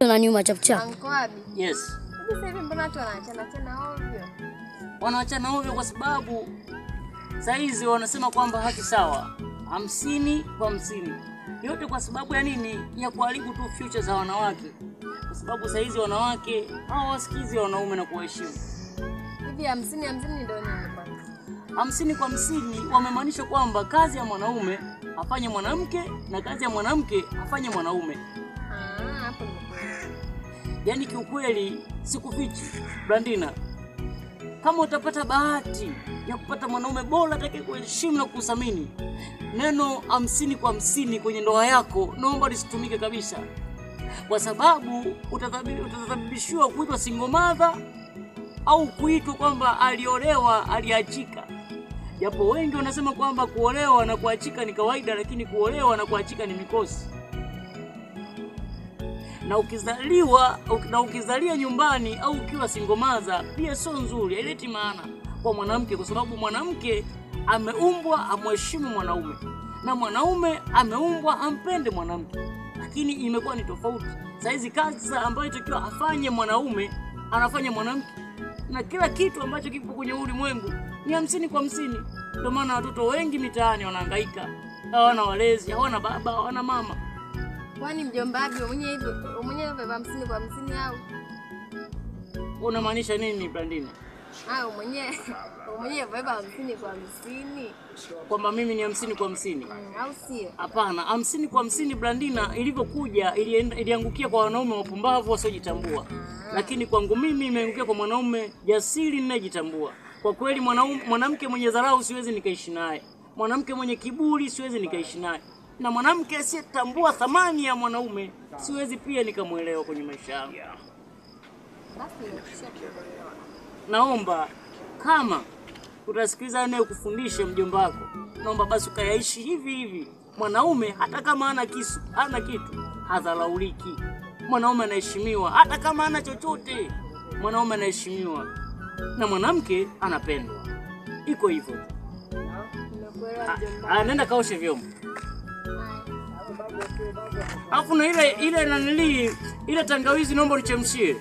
Na nyuma chapchap. Anko Abi. Yes. Sasa hivi mbona watu wanaachana tena ovyo? Wanaachana ovyo kwa sababu saizi wanasema kwamba haki sawa 50-50. Yote kwa sababu ya nini? Ya kuharibu tu future za wanawake. Kwa sababu saizi wanawake hawasikizi wanaume na kuheshimu. Hivi 50-50 ndio nini bwana? 50-50 wamemaanisha kwamba kazi ya mwanaume afanye mwanamke na kazi ya mwanamke afanye mwanaume. Hapo ndio. Yaani kiukweli sikufichi Brandina, kama utapata bahati ya kupata mwanaume bora atakaye kuheshimu na kuthamini, neno 50-50 kwenye ndoa yako naomba lisitumike kabisa. Kwa sababu utathabitishwa kuitwa single mother au kuitwa kwamba aliolewa aliachika. Japo wengi wanasema kwamba kuolewa na kuachika ni kawaida, lakini kuolewa na kuachika ni mikosi. Na ukizalia nyumbani au ukiwa single mother pia sio nzuri, haileti maana kwa mwanamke, kwa sababu mwanamke ameumbwa amheshimu mwanaume na mwanaume ameumbwa ampende mwanamke. Lakini imekuwa ni tofauti. Saizi kazi ambayo itakiwa afanye mwanaume anafanya mwanamke, na kila kitu ambacho kipo kwenye ulimwengu ni 50-50. Ndio maana watoto wengi mitaani wanahangaika, hawana walezi, hawana baba, hawana mama. Kwani mjomba Abi mwenyewe beba 50-50 au? Unamaanisha nini Brandina? Mwenyewe beba 50-50. Kwamba mimi ni 50-50. Au sio? Hapana, 50-50 Brandina ilivyokuja iliangukia kwa wanaume wapumbavu wasiojitambua. Lakini kwangu mimi imeangukia kwa mwanaume jasiri ninayejitambua. Kwa kweli mwanamke mwenye dharau siwezi nikaishi naye. Mwanamke mwenye kiburi siwezi nikaishi naye. Na mwanamke asiyetambua thamani ya mwanaume siwezi pia nikamuelewa kwenye maisha yangu. Naomba kama utasikiliza naye kufundisha mjomba wako, naomba basi ukayaishi hivi hivi. Mwanaume hata kama hana kisu, hana kitu, hadharauliki. Mwanaume anaheshimiwa hata kama hana chochote. Mwanaume anaheshimiwa na mwanamke anapendwa. Iko hivyo. Nenda kaoshe vyombo. Alafu na ile tangawizi naomba unichemshie.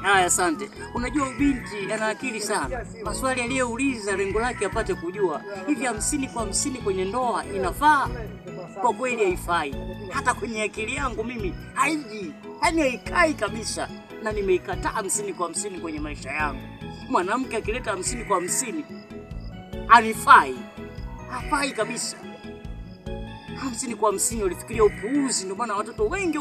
Haya, asante. Unajua binti ana akili sana. Maswali aliyouliza lengo lake apate kujua. Hivi 50-50 kwenye ndoa inafaa? Kwa kweli haifai. Hata kwenye akili yangu mimi haiji. Yaani haikai kabisa. Na nimeikataa 50-50 kwenye maisha yangu. Mwanamke akileta 50-50 anifai. Hafai kabisa. 50-50 ulifikiria upuuzi, ndio maana watoto wengi